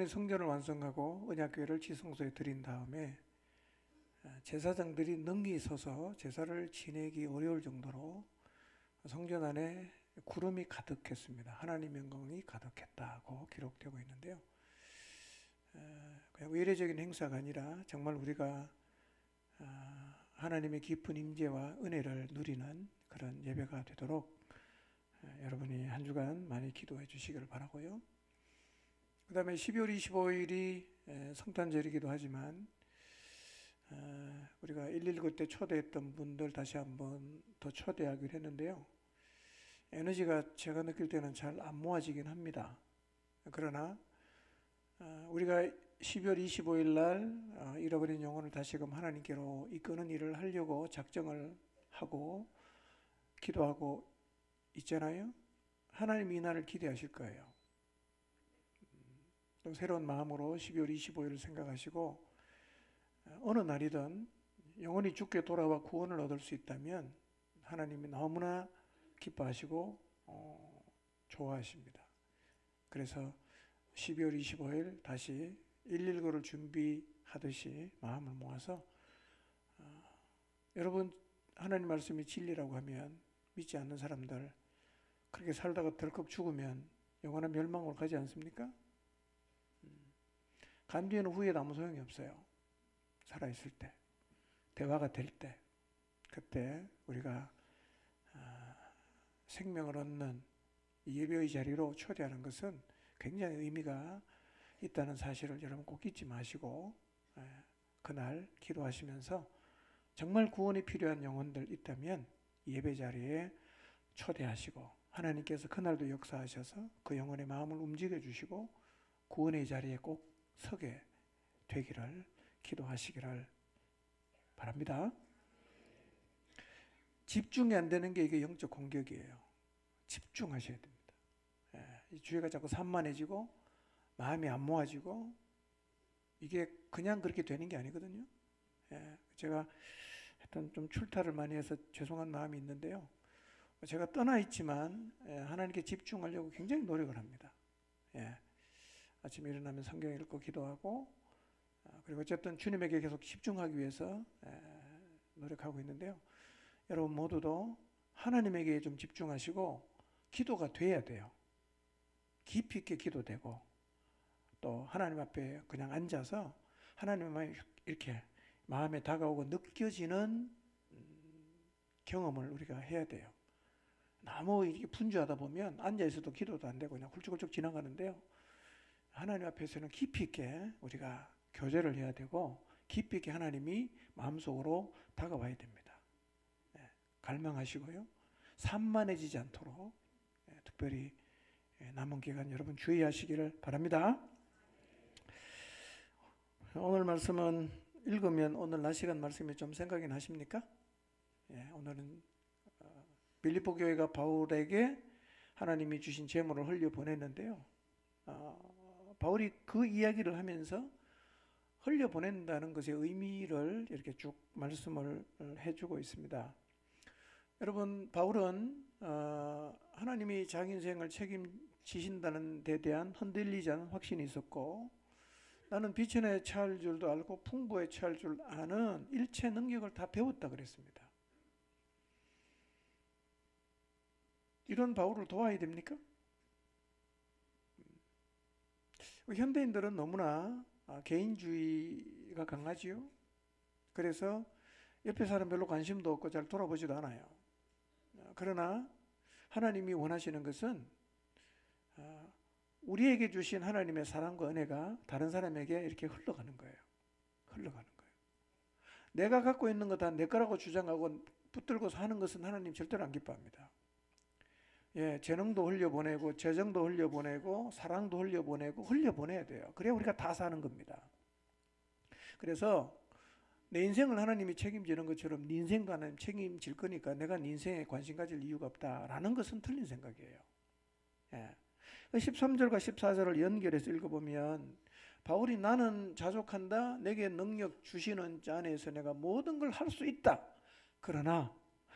solomoni 성전을 완성하고 언약궤를 지성소에 드린 다음에 제사장들이 능히 서서 제사를 지내기 어려울 정도로 성전 안에 구름이 가득했습니다. 하나님의 영광이 가득했다고 기록되고 있는데요. 그냥 의례적인 행사가 아니라 정말 우리가 하나님의 깊은 임재와 은혜를 누리는 그런 예배가 되도록 여러분이 한 주간 많이 기도해 주시기를 바라고요. 그 다음에 12월 25일이 성탄절이기도 하지만 우리가 119 때 초대했던 분들 다시 한번 더 초대하기로 했는데요. 에너지가 제가 느낄 때는 잘 안 모아지긴 합니다. 그러나 우리가 12월 25일 날 잃어버린 영혼을 다시금 하나님께로 이끄는 일을 하려고 작정을 하고 기도하고 있잖아요. 하나님이 이 날을 기대하실 거예요. 또 새로운 마음으로 12월 25일을 생각하시고 어느 날이든 영혼이 죽게 돌아와 구원을 얻을 수 있다면 하나님이 너무나 기뻐하시고 좋아하십니다. 그래서 12월 25일 다시 119를 준비하듯이 마음을 모아서 여러분 하나님 말씀이 진리라고 하면 믿지 않는 사람들 그렇게 살다가 덜컥 죽으면 영원한 멸망을 가지 않습니까? 간 뒤에는 후회도 아무 소용이 없어요. 살아있을 때 대화가 될 때 그때 우리가 생명을 얻는 예배의 자리로 초대하는 것은 굉장히 의미가 있다는 사실을 여러분 꼭 잊지 마시고 그날 기도하시면서 정말 구원이 필요한 영혼들 있다면 예배 자리에 초대하시고 하나님께서 그날도 역사하셔서 그 영혼의 마음을 움직여 주시고 구원의 자리에 꼭 서게 되기를 기도하시기를 바랍니다. 집중이 안 되는 게 이게 영적 공격이에요. 집중하셔야 됩니다. 이 주의가 자꾸 산만해지고 마음이 안 모아지고 이게 그냥 그렇게 되는 게 아니거든요. 제가 하여튼 좀 출타를 많이 해서 죄송한 마음이 있는데요. 제가 떠나 있지만 하나님께 집중하려고 굉장히 노력을 합니다. 아침에 일어나면 성경 읽고 기도하고 그리고 어쨌든 주님에게 계속 집중하기 위해서 노력하고 있는데요. 여러분 모두도 하나님에게 좀 집중하시고 기도가 돼야 돼요. 깊이 있게 기도되고 또 하나님 앞에 그냥 앉아서 하나님만 이렇게 마음에 다가오고 느껴지는 경험을 우리가 해야 돼요. 너무 이렇게 분주하다 보면 앉아있어도 기도도 안 되고 그냥 훌쩍훌쩍 지나가는데요. 하나님 앞에서는 깊이 있게 우리가 교제를 해야 되고 깊이 있게 하나님이 마음속으로 다가와야 됩니다. 갈망하시고요. 산만해지지 않도록 특별히 남은 기간 여러분 주의하시기를 바랍니다. 오늘 말씀은 읽으면 오늘 낮 시간 말씀이 좀 생각이 나십니까? 오늘은 빌립보 교회가 바울에게 하나님이 주신 제물을 흘려보냈는데요. 바울이 그 이야기를 하면서 흘려보낸다는 것의 의미를 이렇게 쭉 말씀을 해주고 있습니다. 여러분 바울은 하나님이 자기 인생을 책임지신다는 데 대한 흔들리지 않은 확신이 있었고 나는 비천에 처할 줄도 알고 풍부에 처할 줄 아는 일체 능력을 다 배웠다 그랬습니다. 이런 바울을 도와야 됩니까? 현대인들은 너무나 개인주의가 강하지요. 그래서 옆에 사람 별로 관심도 없고 잘 돌아보지도 않아요. 그러나 하나님이 원하시는 것은 우리에게 주신 하나님의 사랑과 은혜가 다른 사람에게 이렇게 흘러가는 거예요. 흘러가는 거예요. 내가 갖고 있는 거 다 내 거라고 주장하고 붙들고서 하는 것은 하나님 절대로 안 기뻐합니다. 재능도 흘려보내고 재정도 흘려보내고 사랑도 흘려보내야 돼요. 그래야 우리가 다 사는 겁니다. 그래서 내 인생을 하나님이 책임지는 것처럼 네 인생과 하나님 책임질 거니까 내가 네 인생에 관심 가질 이유가 없다라는 것은 틀린 생각이에요. 13절과 14절을 연결해서 읽어보면 바울이 나는 자족한다. 내게 능력 주시는 자 안에서 내가 모든 걸 할 수 있다. 그러나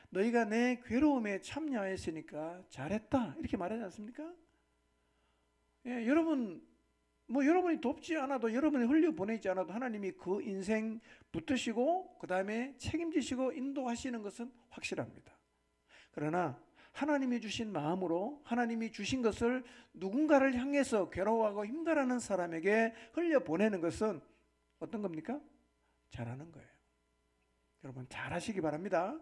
너희가 내 괴로움에 참여했으니까 잘했다. 이렇게 말하지 않습니까? 여러분 뭐 여러분이 돕지 않아도, 여러분이 흘려보내지 않아도 하나님이 그 인생 붙드시고 그 다음에 책임지시고 인도하시는 것은 확실합니다. 그러나 하나님이 주신 마음으로 하나님이 주신 것을 누군가를 향해서 괴로워하고 힘들어하는 사람에게 흘려보내는 것은 어떤 겁니까? 잘하는 거예요. 여러분 잘하시기 바랍니다.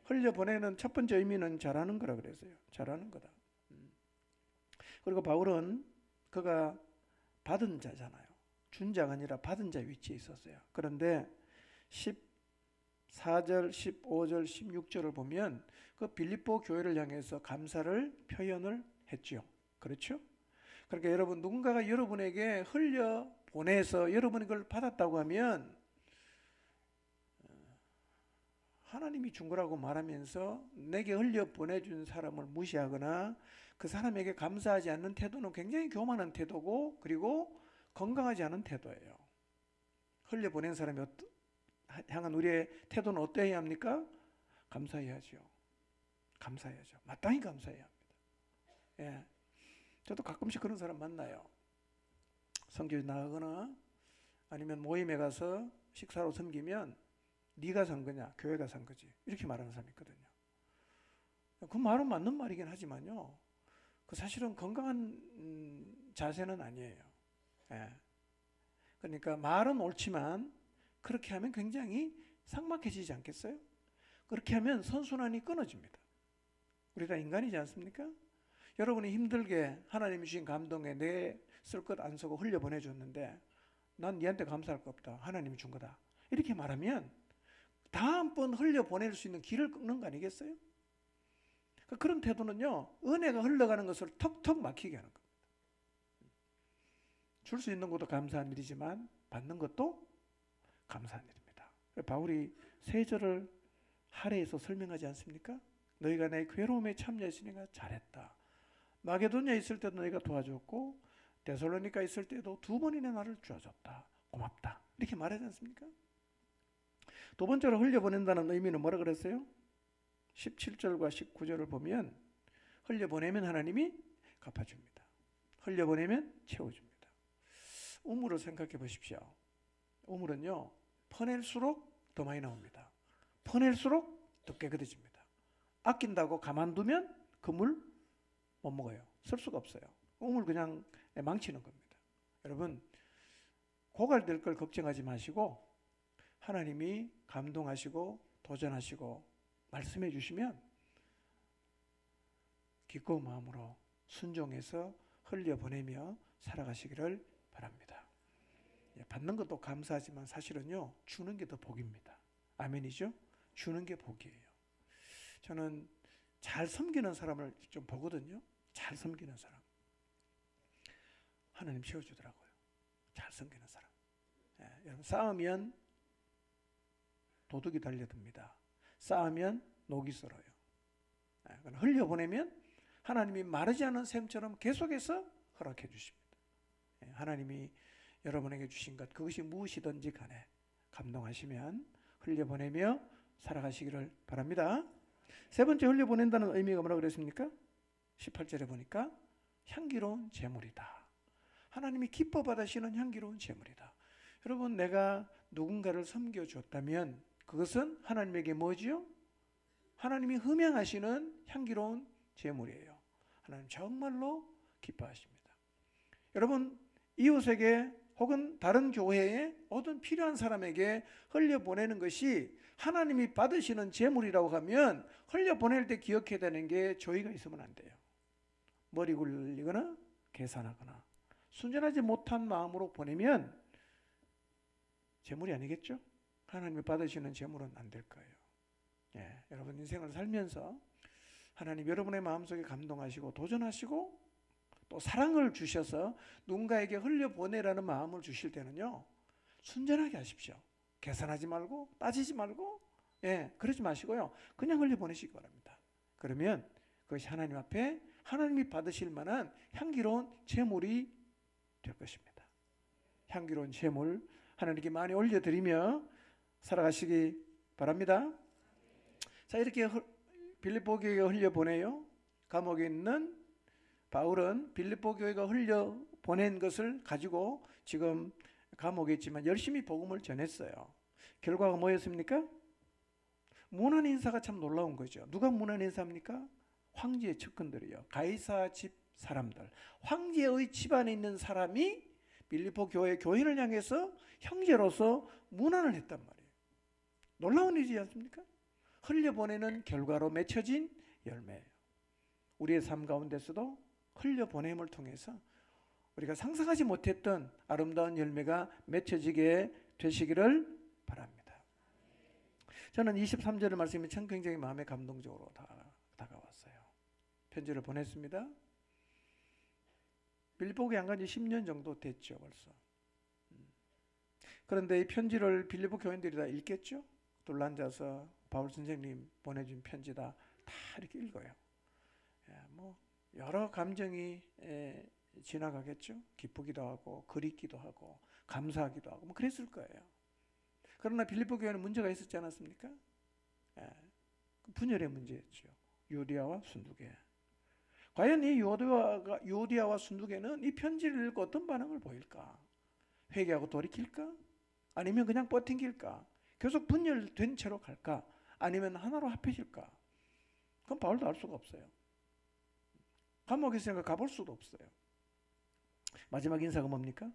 흘려보내는 첫 번째 의미는 잘하는 거라 그랬어요. 잘하는 거다. 그리고 바울은 그가 받은 자잖아요. 준 자가 아니라 받은 자 위치에 있었어요. 그런데 14절, 15절, 16절을 보면 그 빌립보 교회를 향해서 감사를 표현을 했죠. 그렇죠? 그러니까 여러분, 누군가가 여러분에게 흘려 보내서 여러분이 그걸 받았다고 하면 하나님이 준 거라고 말하면서 내게 흘려 보내준 사람을 무시하거나 그 사람에게 감사하지 않는 태도는 굉장히 교만한 태도고, 그리고 건강하지 않은 태도예요. 흘려 보낸 사람이 향한 우리의 태도는 어떠해야 합니까? 감사해야죠. 감사해야죠. 마땅히 감사해야 합니다. 예. 저도 가끔씩 그런 사람 만나요. 선교에 나가거나 아니면 모임에 가서 식사로 섬기면 네가 산 거냐, 교회가 산 거지, 이렇게 말하는 사람이 있거든요. 그 말은 맞는 말이긴 하지만요, 그 사실은 건강한 자세는 아니에요. 예. 그러니까 말은 옳지만 그렇게 하면 굉장히 삭막해지지 않겠어요? 그렇게 하면 선순환이 끊어집니다. 우리 다 인간이지 않습니까? 여러분이 힘들게 하나님이 주신 감동에 내 쓸 것 안 쓰고 흘려보내줬는데 난 니한테 감사할 거 없다, 하나님이 준 거다, 이렇게 말하면 다음번 흘려보낼 수 있는 길을 끊는 거 아니겠어요? 그런 태도는요, 은혜가 흘러가는 것을 턱턱 막히게 하는 겁니다. 줄 수 있는 것도 감사한 일이지만 받는 것도 감사한 일입니다. 바울이 3절을 하례에서 설명하지 않습니까? 너희가 내 괴로움에 참여했으니까 잘했다. 마게도니아에 있을 때도 너희가 도와줬고 데살로니가 있을 때도 2번이나 나를 도와줬다. 고맙다. 이렇게 말하지 않습니까? 두 번째로 흘려보낸다는 의미는 뭐라 그랬어요? 17절과 19절을 보면 흘려보내면 하나님이 갚아줍니다. 흘려보내면 채워줍니다. 우물을 생각해 보십시오. 우물은요, 퍼낼수록 더 많이 나옵니다. 퍼낼수록 더 깨끗해집니다. 아낀다고 가만두면 그 물 못 먹어요. 쓸 수가 없어요. 우물 그냥 망치는 겁니다. 여러분, 고갈될 걸 걱정하지 마시고 하나님이 감동하시고 도전하시고 말씀해 주시면 기꺼운 마음으로 순종해서 흘려보내며 살아가시기를 바랍니다. 받는 것도 감사하지만 사실은요, 주는 게 더 복입니다. 아멘이죠? 주는 게 복이에요. 저는 잘 섬기는 사람을 좀 보거든요. 잘 섬기는 사람. 하나님 채워주더라고요. 잘 섬기는 사람. 여러분, 쌓으면 도둑이 달려듭니다. 쌓으면 녹이 썰어요. 흘려보내면 하나님이 마르지 않은 샘처럼 계속해서 허락해 주십니다. 하나님이 여러분에게 주신 것, 그것이 무엇이든지 간에 감동하시면 흘려보내며 살아가시기를 바랍니다. 세 번째, 흘려보낸다는 의미가 뭐라고 그랬습니까? 18절에 보니까 향기로운 제물이다. 하나님이 기뻐 받으시는 향기로운 제물이다. 여러분, 내가 누군가를 섬겨줬다면 그것은 하나님에게 뭐지요? 하나님이 흠양하시는 향기로운 제물이에요. 하나님 정말로 기뻐하십니다. 여러분, 이웃에게 혹은 다른 교회에 모든 필요한 사람에게 흘려보내는 것이 하나님이 받으시는 제물이라고 하면 흘려보낼 때 기억해야 되는 게 조의가 있으면 안 돼요. 머리 굴리거나 계산하거나 순전하지 못한 마음으로 보내면 제물이 아니겠죠? 하나님이 받으시는 제물은 안 될 거예요. 여러분 인생을 살면서 하나님 여러분의 마음속에 감동하시고 도전하시고 또 사랑을 주셔서 누군가에게 흘려보내라는 마음을 주실 때는요, 순전하게 하십시오. 계산하지 말고 따지지 말고 그러지 마시고요, 그냥 흘려보내시기 바랍니다. 그러면 그것이 하나님 앞에 하나님이 받으실 만한 향기로운 제물이 될 것입니다. 향기로운 제물 하나님께 많이 올려드리며 살아가시기 바랍니다. 자, 이렇게 빌립보 교회가 흘려보내요. 감옥에 있는 바울은 빌립보 교회가 흘려 보낸 것을 가지고 지금 감옥에 있지만 열심히 복음을 전했어요. 결과가 뭐였습니까? 문안 인사가 참 놀라운 거죠. 누가 문안 인사입니까? 황제의 측근들이요. 가이사 집 사람들. 황제의 집안에 있는 사람이 빌립보 교회 교인을 향해서 형제로서 문안을 했단 말이에요. 놀라운 일이지 않습니까? 흘려보내는 결과로 맺혀진 열매예요. 우리의 삶 가운데서도 흘려보냄을 통해서 우리가 상상하지 못했던 아름다운 열매가 맺혀지게 되시기를 바랍니다. 저는 23절의 말씀이 참 굉장히 마음에 감동적으로 다가왔어요. 편지를 보냈습니다. 빌립보에 안 간 지 10년 정도 됐죠, 벌써. 그런데 이 편지를 빌립보 교인들이 다 읽겠죠? 둘러앉아서 바울 선생님 보내준 편지다 다 이렇게 읽어요. 뭐 여러 감정이 지나가겠죠. 기쁘기도 하고 그립기도 하고 감사하기도 하고 뭐 그랬을 거예요. 그러나 빌립보 교회는 문제가 있었지 않았습니까? 분열의 문제였죠. 유오디아와 순두계. 과연 이 유오디아와 순두계는 이 편지를 읽고 어떤 반응을 보일까? 회개하고 돌이킬까? 아니면 그냥 버팅길까? 계속 분열된 채로 갈까? 아니면 하나로 합해질까? 그건 바울도 알 수가 없어요. 감옥에 있으니까 가볼 수도 없어요. 마지막 인사가 뭡니까?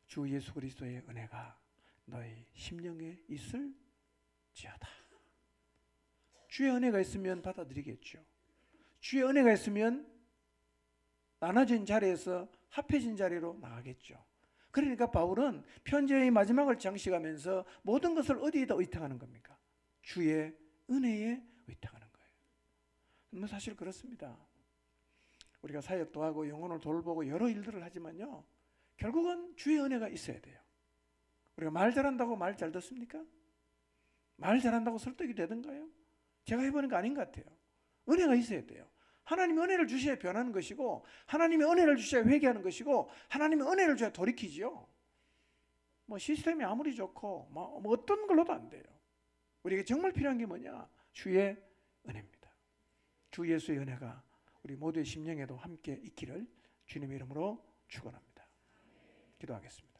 주 예수 그리스도의 은혜가 너희 심령에 있을지어다. 주의 은혜가 있으면 받아들이겠죠. 주의 은혜가 있으면 나눠진 자리에서 합해진 자리로 나가겠죠. 그러니까 바울은 편지의 마지막을 장식하면서 모든 것을 어디에다 의탁하는 겁니까? 주의 은혜에 의탁하는 거예요. 뭐 사실 그렇습니다. 우리가 사역도 하고 영혼을 돌보고 여러 일들을 하지만요, 결국은 주의 은혜가 있어야 돼요. 우리가 말 잘한다고 말 잘 듣습니까? 말 잘한다고 설득이 되던가요? 제가 해보는 거 아닌 것 같아요. 은혜가 있어야 돼요. 하나님이 은혜를 주셔야 변하는 것이고, 하나님이 은혜를 주셔야 회개하는 것이고, 하나님이 은혜를 주셔야 돌이키지요. 뭐 시스템이 아무리 좋고 뭐 어떤 걸로도 안 돼요. 우리에게 정말 필요한 게 뭐냐? 주의 은혜입니다. 주 예수의 은혜가 우리 모두의 심령에도 함께 있기를 주님의 이름으로 축원합니다. 기도하겠습니다.